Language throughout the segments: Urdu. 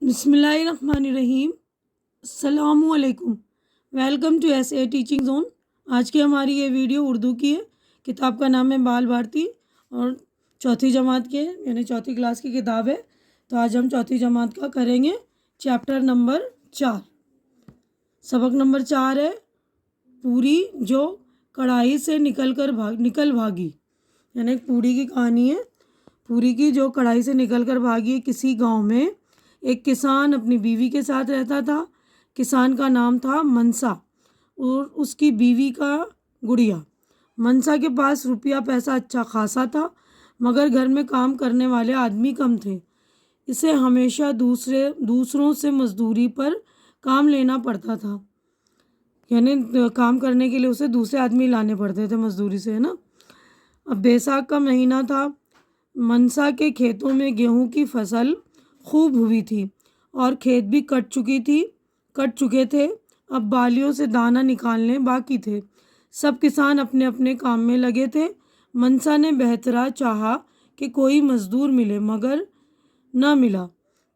بسم اللہ الرحمن الرحیم۔ السلام علیکم، welcome to S A teaching zone. آج کی ہماری یہ ویڈیو اردو کی ہے۔ کتاب کا نام ہے بال بھارتی اور چوتھی جماعت کے یعنی چوتھی کلاس کی کتاب ہے۔ تو آج ہم چوتھی جماعت کا کریں گے چیپٹر نمبر 4۔ سبق نمبر 4 ہے پوری جو کڑھائی سے نکل بھاگی، یعنی ایک پوری کی کہانی ہے۔ پوری کی جو کڑھائی سے نکل کر بھاگی۔ کسی گاؤں میں ایک کسان اپنی بیوی کے ساتھ رہتا تھا۔ کسان کا نام تھا منسا اور اس کی بیوی کا گڑیا۔ منسا کے پاس روپیہ پیسہ اچھا خاصا تھا، مگر گھر میں کام کرنے والے آدمی کم تھے۔ اسے ہمیشہ دوسروں سے مزدوری پر کام لینا پڑتا تھا، یعنی کام کرنے کے لیے اسے دوسرے آدمی لانے پڑتے تھے مزدوری سے، ہے نا۔ اب بیساکھ کا مہینہ تھا۔ منسا کے کھیتوں میں گیہوں کی فصل خوب ہوئی تھی اور کھیت بھی کٹ چکے تھے۔ اب بالیوں سے دانہ نکالنے باقی تھے۔ سب کسان اپنے اپنے کام میں لگے تھے۔ منسا نے بہترا چاہا کہ کوئی مزدور ملے، مگر نہ ملا۔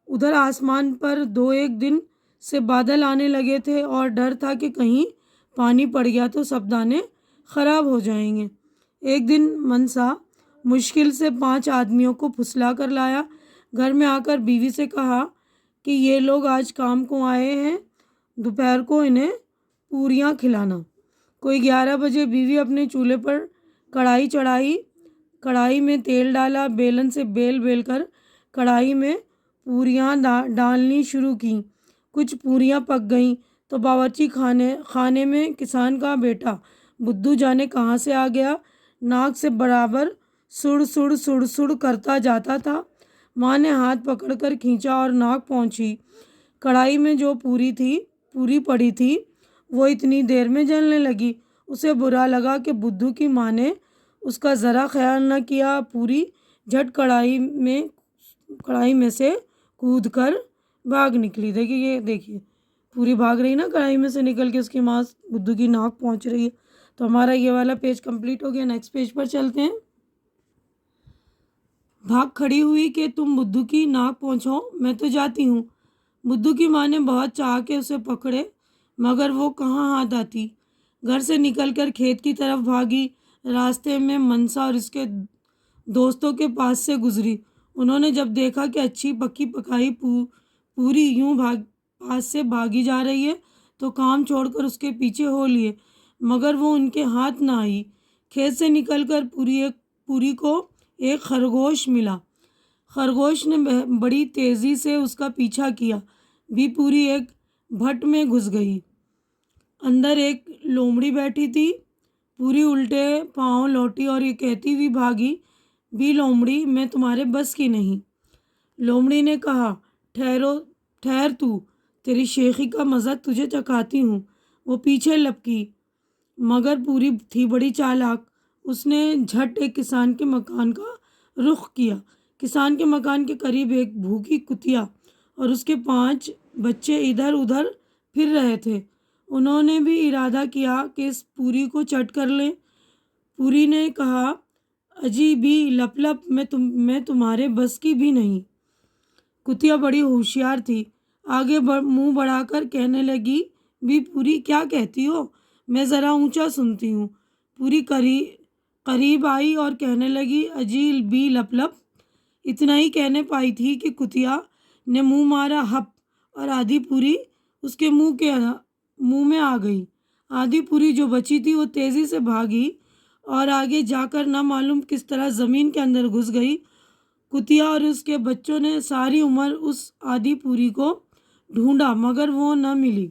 ادھر آسمان پر 2-1 دن سے بادل آنے لگے تھے اور ڈر تھا کہ کہیں پانی پڑ گیا تو سب دانے خراب ہو جائیں گے۔ ایک دن منسا مشکل سے 5 آدمیوں کو پھسلا کر لایا۔ گھر میں آ کر بیوی سے کہا کہ یہ لوگ آج کام کو آئے ہیں، دوپہر کو انہیں پوریاں کھلانا۔ کوئی 11 بجے بیوی اپنے چولہے پر کڑھائی چڑھائی، کڑھائی میں تیل ڈالا، بیلن سے بیل کر کڑھائی میں پوریاں ڈالنی شروع کیں۔ کچھ پوریاں پک گئیں تو باورچی خانے میں کسان کا بیٹا بدھو جانے کہاں سے آ گیا۔ ناک سے برابر سڑ کرتا جاتا تھا۔ ماں نے ہاتھ پکڑ کر کھینچا اور ناک پہنچی۔ کڑھائی میں جو پوری پڑی تھی وہ اتنی دیر میں جلنے لگی۔ اسے برا لگا کہ بدھو کی ماں نے اس کا ذرا خیال نہ کیا۔ پوری جھٹ کڑھائی میں سے کود کر بھاگ نکلی۔ دیکھیے پوری بھاگ رہی نا کڑھائی میں سے نکل کے، اس کی ماں بدھو کی ناک پہنچ رہی ہے۔ تو ہمارا یہ والا پیج کمپلیٹ ہو گیا۔ نیکسٹ پیج پر چلتے ہیں۔ بھاگ کھڑی ہوئی کہ تم بدھو کی ناک پہنچاؤ، میں تو جاتی ہوں۔ بدھو کی ماں نے بہت چاہ کے اسے پکڑے، مگر وہ کہاں ہاتھ آتی۔ گھر سے نکل کر کھیت کی طرف بھاگی۔ راستے میں منسا اور اس کے دوستوں کے پاس سے گزری۔ انہوں نے جب دیکھا کہ اچھی پکی پکائی پوری یوں پاس سے بھاگی جا رہی ہے تو کام چھوڑ کر اس کے پیچھے ہو لیے، مگر وہ ان کے ہاتھ نہ آئی۔ کھیت سے نکل کر پوری کو ایک خرگوش ملا۔ خرگوش نے بڑی تیزی سے اس کا پیچھا کیا بھی پوری ایک بھٹ میں گھس گئی۔ اندر ایک لومڑی بیٹھی تھی۔ پوری الٹے پاؤں لوٹی اور یہ کہتی ہوئی بھاگی بھی لومڑی میں تمہارے بس کی نہیں۔ لومڑی نے کہا ٹھہر تو، تیری شیخی کا مزہ تجھے چکھاتی ہوں۔ وہ پیچھے لپکی، مگر پوری تھی بڑی چالاک۔ اس نے جھٹ ایک کسان کے مکان کا رخ کیا۔ کسان کے مکان کے قریب ایک بھوکی کتیا اور اس کے 5 بچے ادھر ادھر پھر رہے تھے۔ انہوں نے بھی ارادہ کیا کہ اس پوری کو چٹ کر لیں۔ پوری نے کہا اجی بھی لپ میں تمہارے بس کی بھی نہیں۔ کتیا بڑی ہوشیار تھی، آگے منہ بڑھا کر کہنے لگی بھی پوری کیا کہتی ہو، میں ذرا اونچا سنتی ہوں۔ پوری قریب آئی اور کہنے لگی اجی بھی لپ۔ اتنا ہی کہنے پائی تھی کہ کتیا نے منہ مارا ہپ اور آدھی پوری اس کے منہ میں آ گئی۔ آدھی پوری جو بچی تھی وہ تیزی سے بھاگی اور آگے جا کر نہ معلوم کس طرح زمین کے اندر گھس گئی۔ کتیا اور اس کے بچوں نے ساری عمر اس آدھی پوری کو ڈھونڈا، مگر وہ نہ ملی۔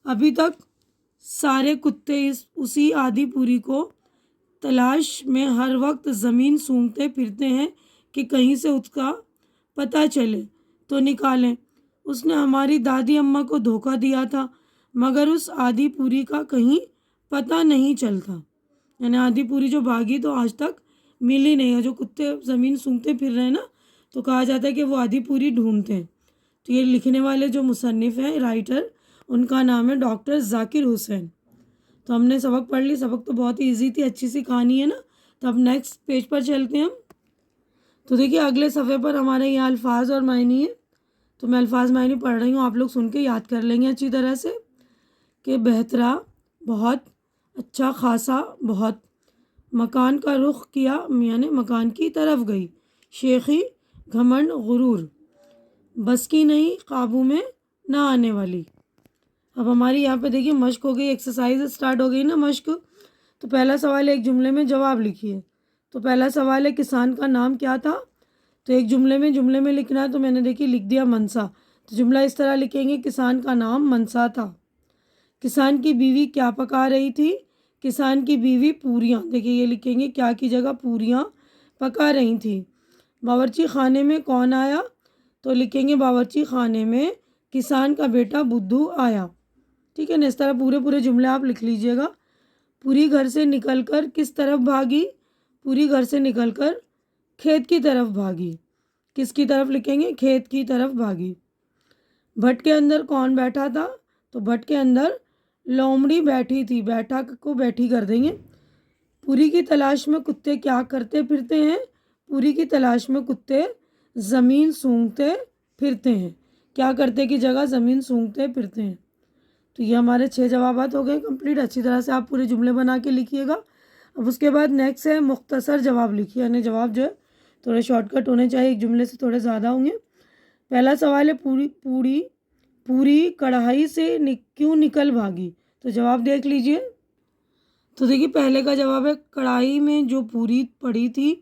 ابھی تک سارے کتے اسی آدھی پوری کو تلاش میں ہر وقت زمین سونگھتے پھرتے ہیں کہ کہیں سے اس کا پتہ چلے تو نکالیں۔ اس نے ہماری دادی اماں کو دھوکہ دیا تھا، مگر اس آدھی پوری کا کہیں پتہ نہیں چلتا۔ یعنی آدھی پوری جو بھاگی تو آج تک ملی نہیں ہے۔ جو کتے زمین سونگھتے پھر رہے ہیں نا، تو کہا جاتا ہے کہ وہ آدھی پوری ڈھونڈتے ہیں۔ تو یہ لکھنے والے جو مصنف ہیں، رائٹر، ان کا نام ہے ڈاکٹر ذاکر حسین۔ تو ہم نے سبق پڑھ لی۔ سبق تو بہت ایزی تھی، اچھی سی کہانی ہے نا۔ تو اب نیکسٹ پیج پر چلتے ہیں ہم۔ تو دیکھیے اگلے صفحے پر ہمارے یہ الفاظ اور معنی ہے۔ تو میں الفاظ معنی پڑھ رہی ہوں، آپ لوگ سن کے یاد کر لیں گے اچھی طرح سے کہ بہترا بہت، اچھا خاصا بہت، مکان کا رخ کیا یعنی مکان کی طرف گئی، شیخی گھمنڈ غرور، بس کی نہیں قابو میں نہ آنے والی۔ اب ہماری یہاں پہ دیکھیے مشق ہو گئی، ایکسرسائز اسٹارٹ ہو گئی نا مشق۔ تو پہلا سوال ہے ایک جملے میں جواب لکھیے۔ تو پہلا سوال ہے کسان کا نام کیا تھا؟ تو ایک جملے میں لکھنا ہے، تو میں نے دیکھی لکھ دیا منسا۔ تو جملہ اس طرح لکھیں گے، کسان کا نام منسا تھا۔ کسان کی بیوی کیا پکا رہی تھی؟ کسان کی بیوی پوریاں، دیکھیے یہ لکھیں گے کیا کی جگہ پوریاں پکا رہی تھی۔ باورچی خانے میں کون آیا؟ تو لکھیں گے باورچی خانے میں کسان کا بیٹا بدھو آیا۔ ٹھیک ہے نا، اس طرح پورے جملے آپ لکھ لیجئے گا۔ پوری گھر سے نکل کر کس طرف بھاگی؟ پوری گھر سے نکل کر کھیت کی طرف بھاگی۔ کس کی طرف لکھیں گے؟ کھیت کی طرف بھاگی۔ بھٹ کے اندر کون بیٹھا تھا؟ تو بھٹ کے اندر لومڑی بیٹھی تھی، بیٹھا کو بیٹھی کر دیں گے۔ پوری کی تلاش میں کتے کیا کرتے پھرتے ہیں؟ پوری کی تلاش میں کتے زمین سونگھتے پھرتے ہیں۔ کیا کرتے کی جگہ زمین سونگھتے پھرتے ہیں۔ تو یہ ہمارے 6 جوابات ہو گئے کمپلیٹ۔ اچھی طرح سے آپ پورے جملے بنا کے لکھیے گا۔ اب اس کے بعد نیکسٹ ہے مختصر جواب لکھیے، یعنی جواب جو ہے تھوڑے شارٹ کٹ ہونے چاہیے، ایک جملے سے تھوڑے زیادہ ہوں گے۔ پہلا سوال ہے پوری کڑھائی سے کیوں نکل بھاگی؟ تو جواب دیکھ لیجئے۔ تو دیکھیے پہلے کا جواب ہے کڑھائی میں جو پوری پڑی تھی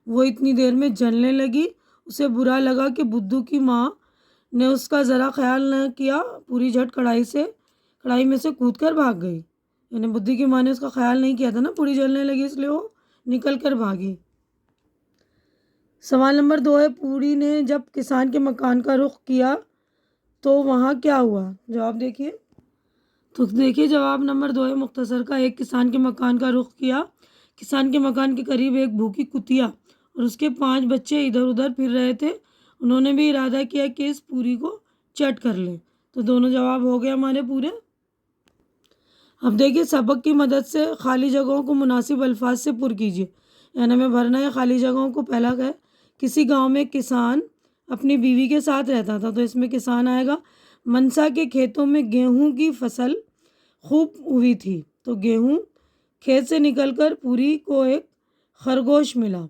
وہ اتنی دیر میں جلنے لگی، اسے برا لگا کہ بدھو کی ماں نے اس کا ذرا خیال نہ کیا، پوری جھٹ کڑھائی میں سے کود کر بھاگ گئی، یعنی بدھو کی ماں نے اس کا خیال نہیں کیا تھا نا، پوری جلنے لگی اس لیے وہ نکل کر بھاگی۔ سوال نمبر 2 ہے پوری نے جب کسان کے مکان کا رخ کیا تو وہاں کیا ہوا؟ جواب دیکھیے۔ تو دیکھیے جواب نمبر 2 ہے مختصر کا، ایک کسان کے مکان کا رخ کیا۔ کسان کے مکان کے قریب ایک بھوکی کتیا اور اس کے 5 بچے ادھر ادھر پھر رہے تھے، انہوں نے بھی ارادہ کیا کہ اس پوری کو چٹ کر لیں۔ تو دونوں جواب ہو گئے ہمارے پورے۔ اب دیکھیے سبق کی مدد سے خالی جگہوں کو مناسب الفاظ سے پر کیجیے، یعنی ہمیں بھرنا ہے خالی جگہوں کو۔ پہلا ہے کسی گاؤں میں کسان اپنی بیوی کے ساتھ رہتا تھا، تو اس میں کسان آئے گا۔ منسا کے کھیتوں میں گیہوں کی فصل خوب ہوئی تھی، تو گیہوں۔ کھیت سے نکل کر پوری کو ایک خرگوش ملا،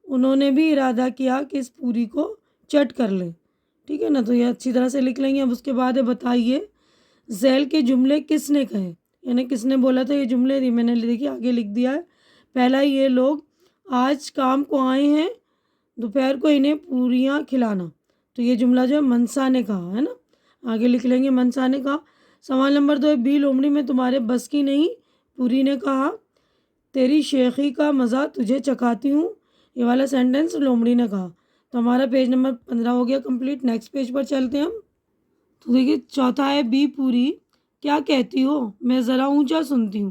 انہوں نے بھی ارادہ کیا کہ اس پوری کو چٹ کر لیں۔ ٹھیک ہے نا، تو یہ اچھی طرح سے لکھ لیں گے۔ اب اس کے بعد ہے بتائیے ذیل کے جملے کس نے کہے، یعنی کس نے بولا تھا یہ جملے، میں نے دیکھیے آگے لکھ دیا ہے۔ پہلا یہ لوگ آج کام کو آئے ہیں، دوپہر کو انہیں پوریاں کھلانا، تو یہ جملہ جو ہے منسا نے کہا ہے نا، آگے لکھ لیں گے منسا نے کہا۔ سوال نمبر 2 ہے بی لومڑی میں تمہارے بس کی نہیں، پوری نے کہا تیری شیخی کا مزہ تجھے چکھاتی ہوں، یہ والا سینٹنس لومڑی نے کہا۔ تو ہمارا پیج نمبر 15 ہو گیا کمپلیٹ۔ نیکسٹ پیج پر چلتے ہیں ہم۔ تو دیکھیے چوتھا ہے بی پوری کیا کہتی ہو، میں ذرا اونچا سنتی ہوں،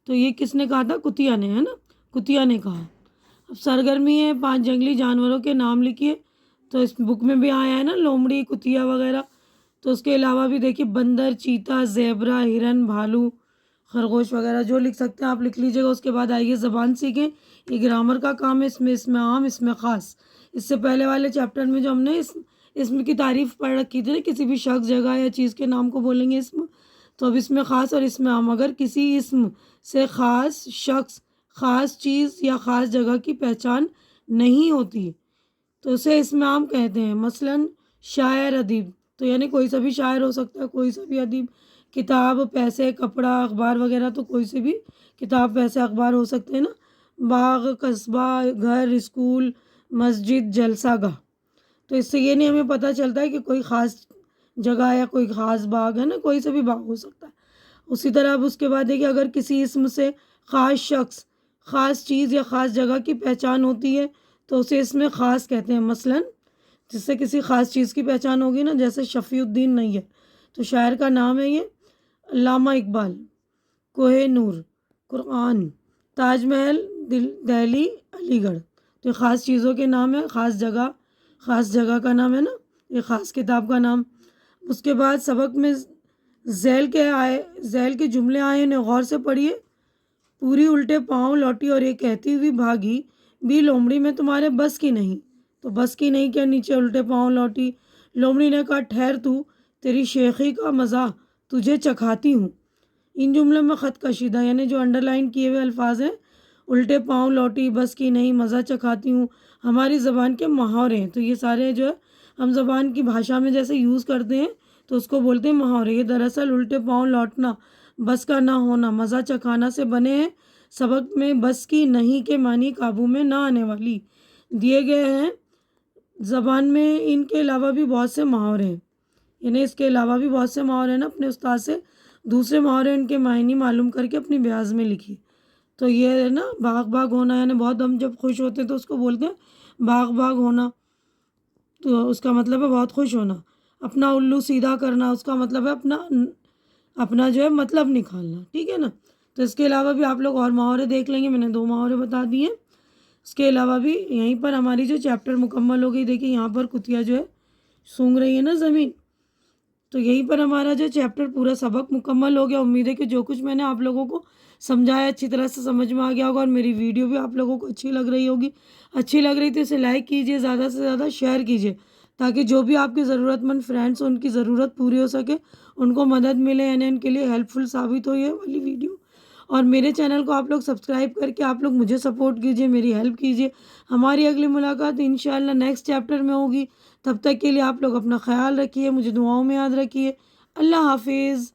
تو یہ کس نے کہا تھا؟ کتیا نے، ہے نا، کتیا نے کہا۔ اب سرگرمی ہے 5 جنگلی جانوروں کے نام لکھیے، تو اس بک میں بھی آیا ہے نا لومڑی کتیا وغیرہ، تو اس کے علاوہ بھی دیکھیے بندر، چیتا، زیبرا، ہرن، بھالو، خرگوش وغیرہ جو لکھ سکتے ہیں آپ لکھ لیجیے گا۔ اس کے بعد آئیے زبان سیکھیں، یہ گرامر کا کام ہے، اس میں عام، اس میں خاص۔ اس سے پہلے والے چیپٹر میں جو ہم نے اسم کی تعریف پڑھ رکھی تھی نا، کسی بھی شخص، جگہ یا چیز کے نام کو بولیں گے اسم، تو اب اس میں خاص اور اس میں عام۔ اگر کسی اسم سے خاص شخص، خاص چیز یا خاص جگہ کی پہچان نہیں ہوتی تو اسے اسم عام کہتے ہیں۔ مثلاً شاعر، ادیب، تو یعنی کوئی سا بھی شاعر ہو سکتا ہے، کوئی سا بھی ادیب۔ کتاب، پیسے، کپڑا، اخبار وغیرہ، تو کوئی سے بھی کتاب، پیسے، اخبار ہو سکتے ہیں نا۔ باغ، قصبہ، گھر، اسکول، مسجد، جلسہ گاہ، تو اس سے یہ نہیں ہمیں پتہ چلتا ہے کہ کوئی خاص جگہ یا کوئی خاص باغ ہے نا، کوئی سے بھی باغ ہو سکتا ہے۔ اسی طرح اب اس کے بعد ہے کہ اگر کسی اسم سے خاص شخص، خاص چیز یا خاص جگہ کی پہچان ہوتی ہے تو اسے اسم خاص کہتے ہیں۔ مثلاً جس سے کسی خاص چیز کی پہچان ہوگی نا، جیسے شفیع الدین نیّر، تو شاعر کا نام ہے یہ، علامہ اقبال، کوہ نور، قرآن، تاج محل، دہلی، علی گڑھ، تو یہ خاص چیزوں کے نام ہے، خاص جگہ کا نام ہے نا، یہ خاص کتاب کا نام۔ اس کے بعد سبق میں ذیل کے جملے آئے، انہیں غور سے پڑھیے۔ پوری الٹے پاؤں لوٹی اور یہ کہتی ہوئی بھاگی بی لومڑی میں تمہارے بس کی نہیں، تو بس کی نہیں کیا نیچے الٹے پاؤں لوٹی، لومڑی نے کہا ٹھہر تو، تیری شیخی کا مزہ تجھے چکھاتی ہوں۔ ان جملوں میں خط کشیدہ یعنی جو انڈر لائن کیے ہوئے الفاظ ہیں، الٹے پاؤں لوٹی، بس کی نہیں، مزہ چکھاتی ہوں، ہماری زبان کے محاورے ہیں۔ تو یہ سارے جو ہے ہم زبان کی بھاشا میں جیسے یوز کرتے ہیں تو اس کو بولتے ہیں محاورے۔ یہ دراصل الٹے پاؤں لوٹنا، بس کا نہ ہونا، مزہ چکھانا سے بنے ہیں۔ سبق میں بس کی نہیں کے معنی قابو میں نہ آنے والی دیے گئے ہیں۔ زبان میں ان کے علاوہ بھی بہت سے محاورے ہیں، یعنی اس کے علاوہ بھی بہت سے محاورے ہیں نا، اپنے استاد سے دوسرے محاورے ان کے معنی معلوم کر کے اپنی بیاض میں لکھی۔ تو یہ ہے نا باغ باغ ہونا، یعنی بہت ہم جب خوش ہوتے ہیں تو اس کو بولتے ہیں باغ باغ ہونا، تو اس کا مطلب ہے بہت خوش ہونا۔ اپنا الو سیدھا کرنا، اس کا مطلب ہے اپنا جو ہے مطلب نکالنا، ٹھیک ہے نا۔ تو اس کے علاوہ بھی آپ لوگ اور محاورے دیکھ لیں گے، میں نے 2 محاورے بتا دیے۔ اس کے علاوہ بھی یہیں پر ہماری جو چیپٹر مکمل ہو گئی، دیکھیں یہاں پر کتیا جو ہے سونگھ رہی ہے نا زمین، تو یہیں پر ہمارا جو چیپٹر پورا سبق مکمل ہو گیا۔ امید ہے کہ جو کچھ میں نے آپ لوگوں کو سمجھایا اچھی طرح سے سمجھ میں آ گیا ہوگا، اور میری ویڈیو بھی آپ لوگوں کو اچھی لگ رہی ہوگی۔ اچھی لگ رہی تو اسے لائک کیجیے، زیادہ سے زیادہ شیئر کیجیے، تاکہ جو بھی آپ کے ضرورت مند فرینڈس ان کی ضرورت پوری ہو سکے، ان کو مدد ملے، یعنی ان کے لیے ہیلپ فل ثابت ہو یہ والی ویڈیو۔ اور میرے چینل کو آپ لوگ سبسکرائب کر کے آپ لوگ مجھے سپورٹ کیجیے، میری ہیلپ کیجیے۔ ہماری اگلی ملاقات انشاءاللہ نیکسٹ چیپٹر میں ہوگی۔ تب تک کے لیے آپ لوگ اپنا خیال رکھیے، مجھے دعاؤں میں یاد رکھیے۔ اللہ حافظ۔